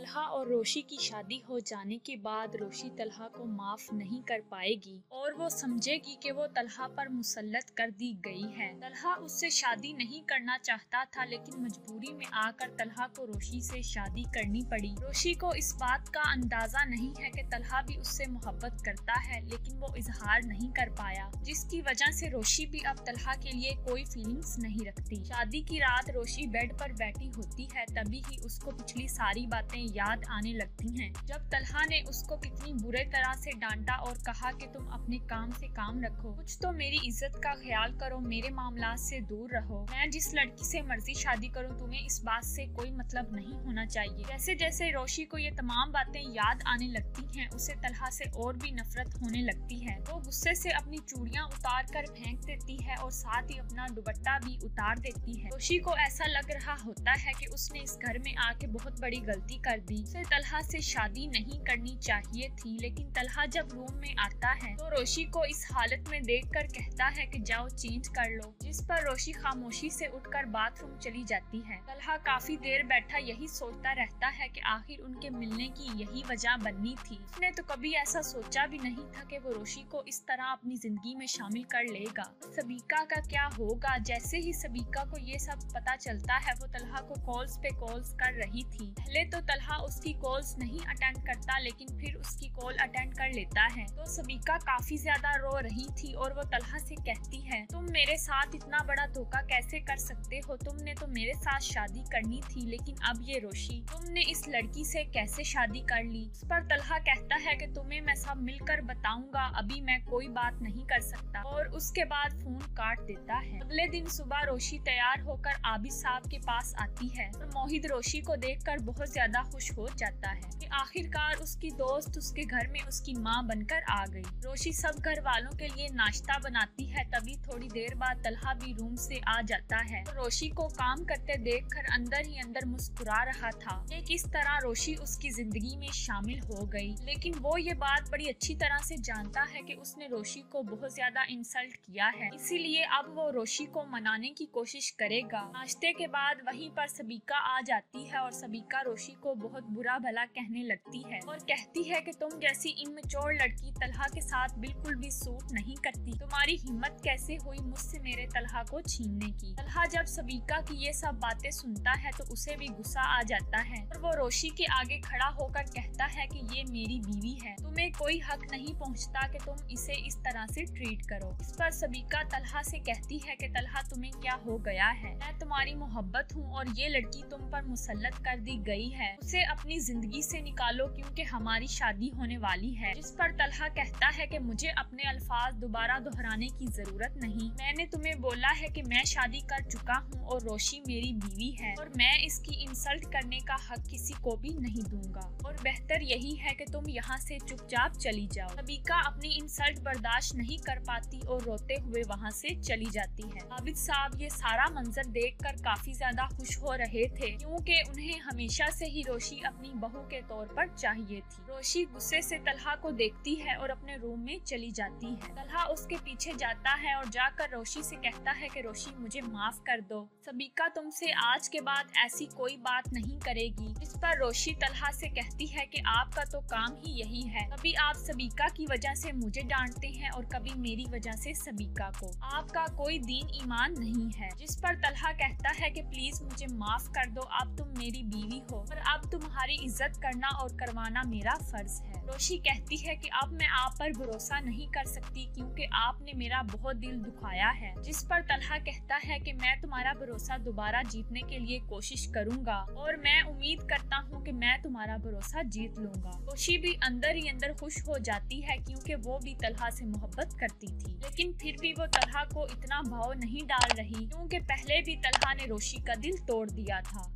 तलहा और रोशी की शादी हो जाने के बाद रोशी तलहा को माफ नहीं कर पाएगी और वो समझेगी कि वो तलहा पर मुसल्लत कर दी गई है। तलहा उससे शादी नहीं करना चाहता था, लेकिन मजबूरी में आकर तलहा को रोशी से शादी करनी पड़ी। रोशी को इस बात का अंदाजा नहीं है कि तलहा भी उससे मोहब्बत करता है, लेकिन वो इजहार नहीं कर पाया, जिसकी वजह से रोशी भी अब तलहा के लिए कोई फीलिंग्स नहीं रखती। शादी की रात रोशी बेड पर बैठी होती है, तभी ही उसको पिछली सारी बातें याद आने लगती हैं। जब तलहा ने उसको कितनी बुरे तरह से डांटा और कहा कि तुम अपने काम से काम रखो, कुछ तो मेरी इज्जत का ख्याल करो, मेरे मामलात से दूर रहो, मैं जिस लड़की से मर्जी शादी करूं, तुम्हें इस बात से कोई मतलब नहीं होना चाहिए। जैसे जैसे रोशी को ये तमाम बातें याद आने लगती हैं, उसे तलहा से और भी नफरत होने लगती है। वो गुस्से से अपनी चूड़ियां उतार कर फेंक देती है और साथ ही अपना दुपट्टा भी उतार देती है। रोशी को ऐसा लग रहा होता है कि उसने इस घर में आके बहुत बड़ी गलती कर दी। उसे तलहा से शादी नहीं करनी चाहिए थी, लेकिन तलहा जब रूम में आता है तो रोशी को इस हालत में देखकर कहता है कि जाओ चेंज कर लो, जिस पर रोशी खामोशी से उठकर बाथरूम चली जाती है। तलहा काफी देर बैठा यही सोचता रहता है कि आखिर उनके मिलने की यही वजह बननी थी। उसने तो कभी ऐसा सोचा भी नहीं था कि वो रोशी को इस तरह अपनी जिंदगी में शामिल कर लेगा। सबीका का क्या होगा? जैसे ही सबीका को ये सब पता चलता है, वो तलहा को कॉल्स पे कॉल्स कर रही थी। पहले तो तलहा उसकी कॉल्स नहीं अटेंड करता, लेकिन फिर उसकी कॉल अटेंड कर लेता है। तो सबीका काफी ज्यादा रो रही थी और वो तलहा से कहती है, तुम मेरे साथ इतना बड़ा धोखा कैसे कर सकते हो? तुमने तो मेरे साथ शादी करनी थी, लेकिन अब ये रोशी, तुमने इस लड़की से कैसे शादी कर ली? इस पर तलहा कहता है कि तुम्हें मैं सब मिलकर बताऊंगा, अभी मैं कोई बात नहीं कर सकता, और उसके बाद फोन काट देता है। अगले दिन सुबह रोशी तैयार होकर आबिद साहब के पास आती है और मोहित रोशी को देखकर बहुत ज्यादा खुश हो जाता है कि आखिरकार उसकी दोस्त उसके घर में उसकी माँ बनकर आ गई। रोशी सब घर वालों के लिए नाश्ता बनाती है, तभी थोड़ी देर बाद तलहा भी रूम से आ जाता है। तो रोशी को काम करते देखकर अंदर ही अंदर मुस्कुरा रहा था कि किस तरह रोशी उसकी जिंदगी में शामिल हो गई, लेकिन वो ये बात बड़ी अच्छी तरह से जानता है कि उसने रोशी को बहुत ज्यादा इंसल्ट किया है, इसीलिए अब वो रोशी को मनाने की कोशिश करेगा। नाश्ते के बाद वहीं पर सबीका आ जाती है और सबीका रोशी को बहुत बुरा भला कहने लगती है और कहती है कि तुम जैसी इमैच्योर लड़की तलहा के साथ बिल्कुल भी सूट नहीं करती, तुम्हारी हिम्मत कैसे हुई मुझसे मेरे तलहा को छीनने की। तलहा जब सबीका की ये सब बातें सुनता है तो उसे भी गुस्सा आ जाता है और वो रोशी के आगे खड़ा होकर कहता है कि ये मेरी बीवी है, तुम्हें कोई हक नहीं पहुँचता कि तुम इसे इस तरह से ट्रीट करो। इस पर सबीका तलहा से कहती है कि तलहा तुम्हें क्या हो गया है? मैं तुम्हारी मोहब्बत हूँ और ये लड़की तुम पर मुसल्लत कर दी गई है, उसे अपनी जिंदगी से निकालो क्योंकि हमारी शादी होने वाली है। जिस पर तलहा कहता है कि मुझे अपने अल्फाज दोबारा दोहराने की जरूरत नहीं, मैंने तुम्हें बोला है कि मैं शादी कर चुका हूँ और रोशी मेरी बीवी है और मैं इसकी इंसल्ट करने का हक किसी को भी नहीं दूंगा, और बेहतर यही है कि तुम यहाँ से चुपचाप चली जाओ। सबीका अपनी इंसल्ट बर्दाश्त नहीं कर पाती और रोते हुए वहाँ से चली जाती है। आबिद साहब ये सारा मंजर देखकर काफी ज्यादा खुश हो रहे थे, क्योंकि उन्हें हमेशा से ही रोशी अपनी बहू के तौर पर चाहिए थी। रोशी गुस्से से तलहा को देखती है और अपने रूम में चली जाती है। तलहा उसके पीछे जाता है और जाकर रोशी से कहता है कि रोशी मुझे माफ कर दो, सबीका तुमसे आज के बाद ऐसी कोई बात नहीं करेगी। इस पर रोशी तलहा से कहती है कि आपका तो काम ही यही है, कभी आप सबीका की वजह से मुझे डांटते हैं और कभी मेरी वजह से सबीका को, आपका कोई दीन ईमान नहीं है। जिस पर तलहा कहता है कि प्लीज मुझे माफ कर दो, अब तुम मेरी बीवी हो और अब तुम्हारी इज्जत करना और करवाना मेरा फर्ज है। रोशी कहती है कि अब मैं आप पर भरोसा नहीं कर सकती क्योंकि आपने मेरा बहुत दिल दुखाया है। जिस पर तलहा कहता है कि मैं तुम्हारा भरोसा दोबारा जीतने के लिए कोशिश करूंगा और मैं उम्मीद करता हूँ कि मैं तुम्हारा भरोसा जीत लूंगा। रोशी भी अंदर ही अंदर खुश हो जाती है क्योंकि वो भी तलहा से मोहब्बत करती थी, लेकिन फिर भी वो तलहा को इतना भाव नहीं डाल रही क्योंकि पहले भी तलहा ने रोशी का दिल तोड़ दिया था।